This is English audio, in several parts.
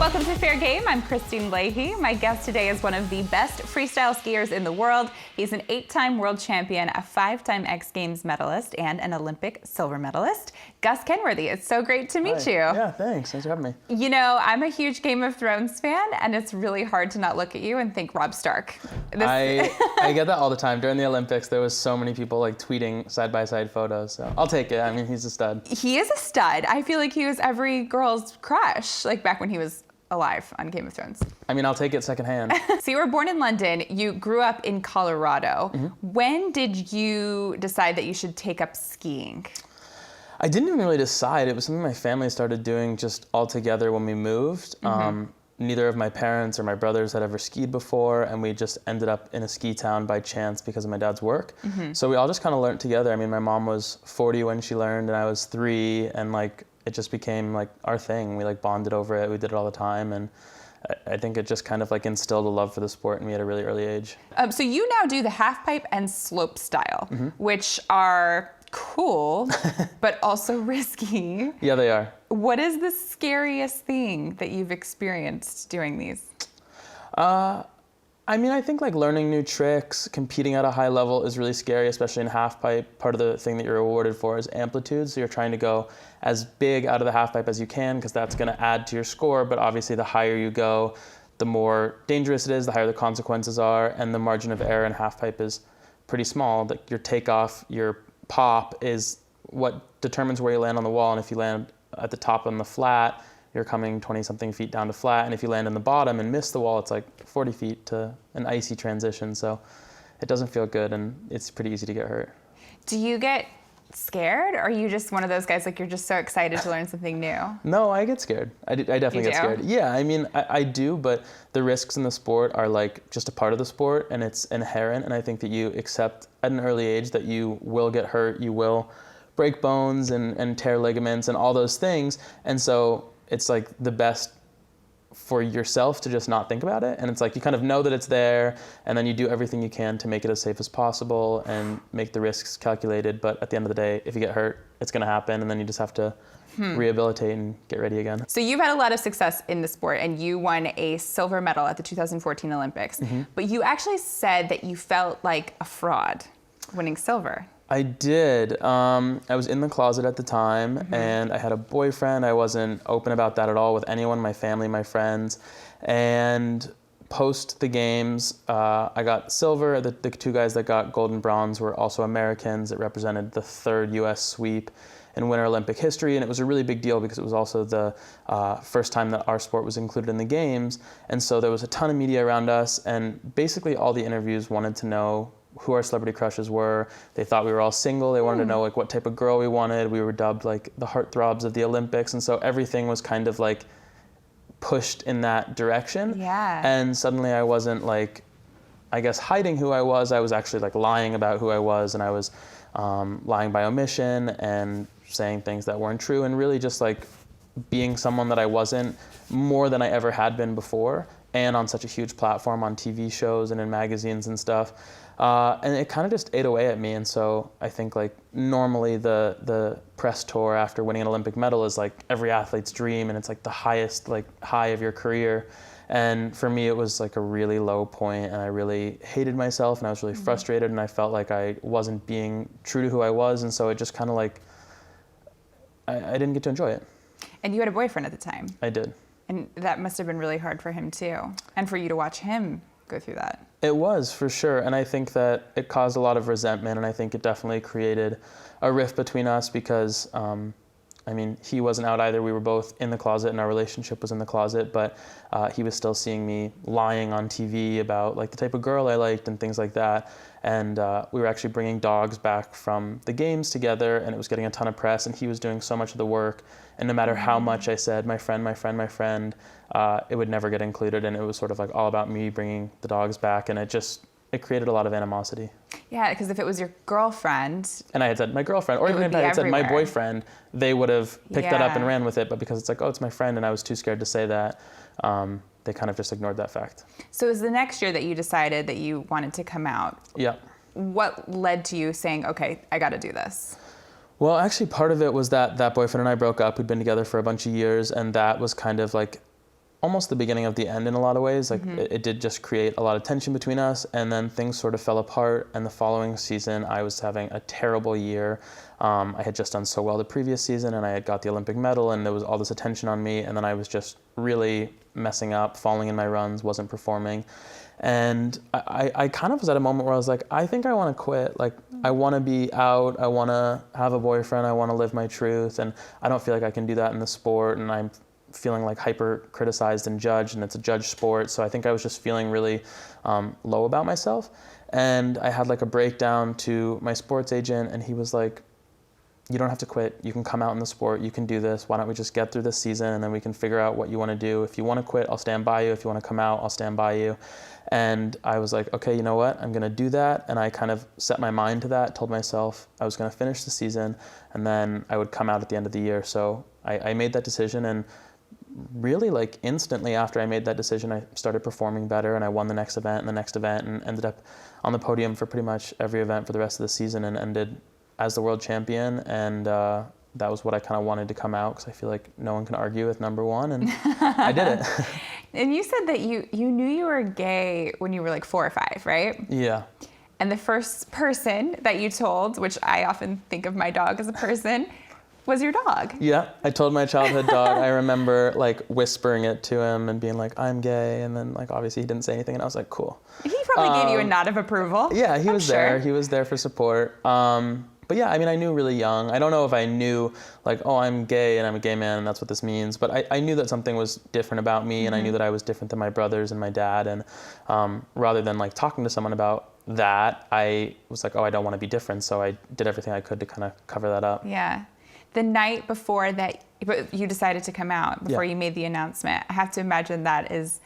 Welcome to Fair Game. I'm Kristine Leahy. My guest today is one of the best freestyle skiers in the world. He's an 8-time world champion, a 5-time X Games medalist, and an Olympic silver medalist. Gus Kenworthy, it's so great to meet you. Yeah, thanks. Thanks for having me. You know, I'm a huge Game of Thrones fan, and it's really hard to not look at you and think Robb Stark. I get that all the time. During the Olympics, there was so many people like tweeting side-by-side photos, so I'll take it. I mean, he's a stud. He is a stud. I feel like he was every girl's crush, like back when he was alive on Game of Thrones. I mean, I'll take it secondhand. So you were born in London. You grew up in Colorado. Mm-hmm. When did you decide that you should take up skiing? I didn't even really decide. It was something my family started doing just all together when we moved. Mm-hmm. Neither of my parents or my brothers had ever skied before, and we just ended up in a ski town by chance because of my dad's work. Mm-hmm. So we all just kind of learned together. I mean, my mom was 40 when she learned, and I was 3, and like it just became like our thing. We like bonded over it. We did it all the time, and I think it just kind of like instilled a love for the sport in me at a really early age. So you now do the half pipe and slope style, mm-hmm. which are cool, but also risky. Yeah, they are. What is the scariest thing that you've experienced doing these? I mean, I think like learning new tricks, competing at a high level is really scary, especially in half pipe. Part of the thing that you're rewarded for is amplitude. So you're trying to go as big out of the half pipe as you can because that's going to add to your score. But obviously the higher you go, the more dangerous it is, the higher the consequences are. And the margin of error in half pipe is pretty small. That your takeoff, your pop is what determines where you land on the wall. And if you land at the top on the flat, you're coming 20-something feet down to flat. And if you land in the bottom and miss the wall, it's like 40 feet to an icy transition. So it doesn't feel good, and it's pretty easy to get hurt. Do you get scared? Or are you just one of those guys, like you're just so excited to learn something new? No, I get scared. I definitely get scared. Yeah, I mean, I do, but the risks in the sport are like just a part of the sport, and it's inherent. And I think that you accept at an early age that you will get hurt, you will break bones and tear ligaments and all those things. And so it's like the best for yourself to just not think about it. And it's like you kind of know that it's there, and then you do everything you can to make it as safe as possible and make the risks calculated. But at the end of the day, if you get hurt, it's going to happen, and then you just have to rehabilitate and get ready again. So you've had a lot of success in the sport, and you won a silver medal at the 2014 Olympics. Mm-hmm. But you actually said that you felt like a fraud winning silver. I did. I was in the closet at the time, mm-hmm. and I had a boyfriend. I wasn't open about that at all with anyone, my family, my friends. And post the games, I got silver. The 2 guys that got gold and bronze were also Americans. It represented the 3rd U.S. sweep in Winter Olympic history, and it was a really big deal because it was also the first time that our sport was included in the games. And so there was a ton of media around us, and basically all the interviews wanted to know who our celebrity crushes were. They thought we were all single. They wanted to know like what type of girl we wanted. We were dubbed like the heartthrobs of the Olympics. And so everything was kind of like pushed in that direction. Yeah. And suddenly I wasn't like, I guess, hiding who I was. I was actually like lying about who I was, and I was lying by omission and saying things that weren't true, and really just like being someone that I wasn't more than I ever had been before, and on such a huge platform on TV shows and in magazines and stuff. And it kind of just ate away at me. And so I think like normally the press tour after winning an Olympic medal is like every athlete's dream, and it's like the highest like high of your career. And for me, it was like a really low point, and I really hated myself, and I was really frustrated, and I felt like I wasn't being true to who I was. And so it just kind of like, I didn't get to enjoy it. And you had a boyfriend at the time. I did. And that must have been really hard for him too, and for you to watch him go through that. It was, for sure. And I think that it caused a lot of resentment, and I think it definitely created a rift between us because, I mean, he wasn't out either. We were both in the closet, and our relationship was in the closet, but he was still seeing me lying on TV about like the type of girl I liked and things like that. And we were actually bringing dogs back from the games together, and it was getting a ton of press, and he was doing so much of the work. And no matter how much I said, my friend, my friend, my friend, it would never get included. And it was sort of like all about me bringing the dogs back. And it created a lot of animosity. Yeah, because if it was your girlfriend. And I had said my girlfriend, or even if I had said my boyfriend, they would have picked that up and ran with it. But because it's like, oh, it's my friend, and I was too scared to say that, they kind of just ignored that fact. So it was the next year that you decided that you wanted to come out. Yeah. What led to you saying, okay, I got to do this? Well, actually, part of it was that boyfriend and I broke up. We'd been together for a bunch of years, and that was kind of like almost the beginning of the end in a lot of ways. Like it did just create a lot of tension between us, and then things sort of fell apart. And the following season, I was having a terrible year. I had just done so well the previous season, and I had got the Olympic medal, and there was all this attention on me. And then I was just really messing up, falling in my runs, wasn't performing. And I kind of was at a moment where I was like, I think I want to quit. Like, I want to be out. I want to have a boyfriend. I want to live my truth. And I don't feel like I can do that in the sport. And I'm feeling like hyper criticized and judged, and it's a judged sport. So I think I was just feeling really low about myself. And I had like a breakdown to my sports agent, and he was like, you don't have to quit. You can come out in the sport. You can do this. Why don't we just get through this season, and then we can figure out what you want to do. If you want to quit, I'll stand by you. If you want to come out, I'll stand by you. And I was like, okay, you know what? I'm going to do that. And I kind of set my mind to that, told myself I was going to finish the season, and then I would come out at the end of the year. So I made that decision, and really like instantly after I made that decision, I started performing better, and I won the next event and the next event, and ended up on the podium for pretty much every event for the rest of the season, and ended as the world champion. And that was what I kind of wanted to come out, because I feel like no one can argue with number one, and I did it. And you said that you knew you were gay when you were like 4 or 5, right? Yeah. And the first person that you told, which I often think of my dog as a person, was your dog. Yeah, I told my childhood dog. I remember like whispering it to him and being like, I'm gay. And then like obviously he didn't say anything, and I was like, cool. He probably gave you a nod of approval. Yeah, he was there. Sure. He was there for support. But yeah, I mean, I knew really young. I don't know if I knew like, oh, I'm gay and I'm a gay man and that's what this means. But I knew that something was different about me, and I knew that I was different than my brothers and my dad. And rather than like talking to someone about that, I was like, oh, I don't want to be different. So I did everything I could to kind of cover that up. Yeah. The night before that you decided to come out, before you made the announcement, I have to imagine that is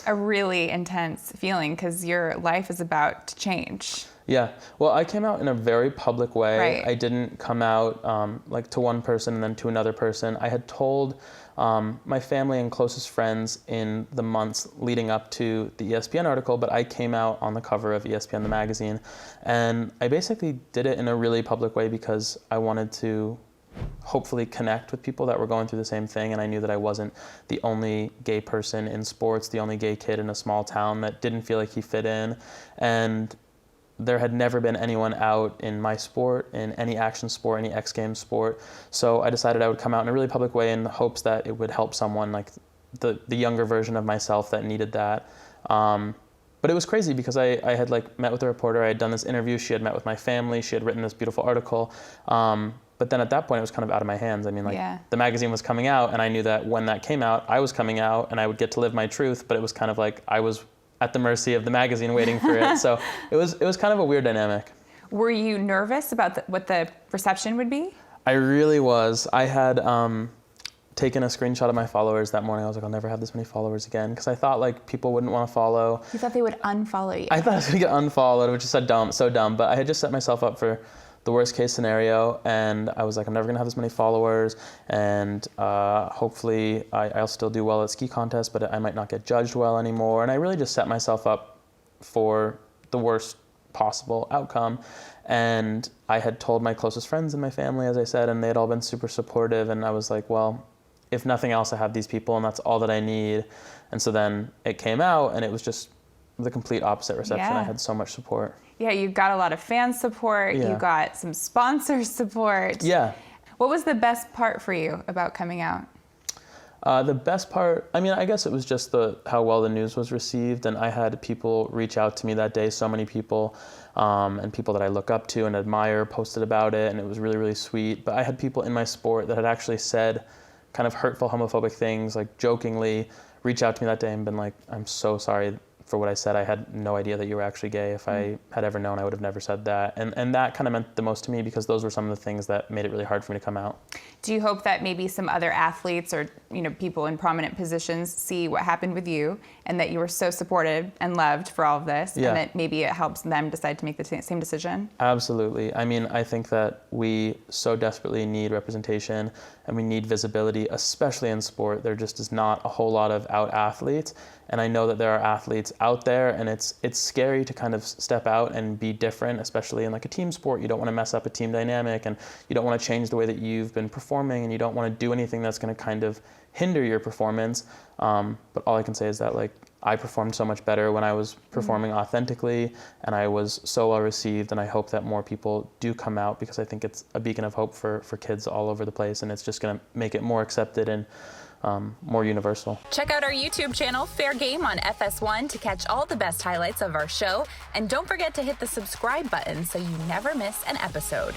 a really intense feeling, because your life is about to change. Yeah. Well, I came out in a very public way. Right. I didn't come out like to one person and then to another person. I had told my family and closest friends in the months leading up to the ESPN article, but I came out on the cover of ESPN, the magazine. And I basically did it in a really public way because I wanted to hopefully connect with people that were going through the same thing. And I knew that I wasn't the only gay person in sports, the only gay kid in a small town that didn't feel like he fit in. And there had never been anyone out in my sport, in any action sport, any X Games sport. So I decided I would come out in a really public way in the hopes that it would help someone, like the younger version of myself that needed that. But it was crazy because I had like met with a reporter, I had done this interview, she had met with my family, she had written this beautiful article. But then at that point, it was kind of out of my hands. I mean, like the magazine was coming out, and I knew that when that came out, I was coming out and I would get to live my truth, but it was kind of like I was at the mercy of the magazine waiting for it. So it was kind of a weird dynamic. Were you nervous about what the reception would be? I really was. I had taken a screenshot of my followers that morning. I was like, I'll never have this many followers again, because I thought like people wouldn't want to follow. You thought they would unfollow you? I thought I was going to get unfollowed, which is so dumb. But I had just set myself up for the worst case scenario, and I was like, I'm never gonna have this many followers, and hopefully I'll still do well at ski contests, but I might not get judged well anymore. And I really just set myself up for the worst possible outcome. And I had told my closest friends and my family, as I said, and they had all been super supportive. And I was like, well, if nothing else, I have these people, and that's all that I need. And so then it came out, and it was just the complete opposite reception. I had so much support. Yeah, you got a lot of fan support. You got some sponsor support. Yeah. What was the best part for you about coming out? The best part, I mean, I guess it was just how well the news was received. And I had people reach out to me that day, so many people, and people that I look up to and admire posted about it, and it was really, really sweet. But I had people in my sport that had actually said kind of hurtful, homophobic things, like jokingly reach out to me that day and been like, I'm so sorry for what I said. I had no idea that you were actually gay. If I had ever known, I would have never said that. And that kind of meant the most to me, because those were some of the things that made it really hard for me to come out. Do you hope that maybe some other athletes or people in prominent positions see what happened with you, and that you were so supported and loved for all of this, and that maybe it helps them decide to make the same decision? Absolutely. I mean, I think that we so desperately need representation, and we need visibility, especially in sport. There just is not a whole lot of out athletes. And I know that there are athletes out there, and it's scary to kind of step out and be different, especially in like a team sport. You don't want to mess up a team dynamic, and you don't want to change the way that you've been performing, and you don't want to do anything that's going to kind of hinder your performance. But all I can say is that like I performed so much better when I was performing authentically, and I was so well received, and I hope that more people do come out, because I think it's a beacon of hope for kids all over the place, and it's just going to make it more accepted and more universal. Check out our YouTube channel, FairGame on FS1, to catch all the best highlights of our show. And don't forget to hit the subscribe button so you never miss an episode.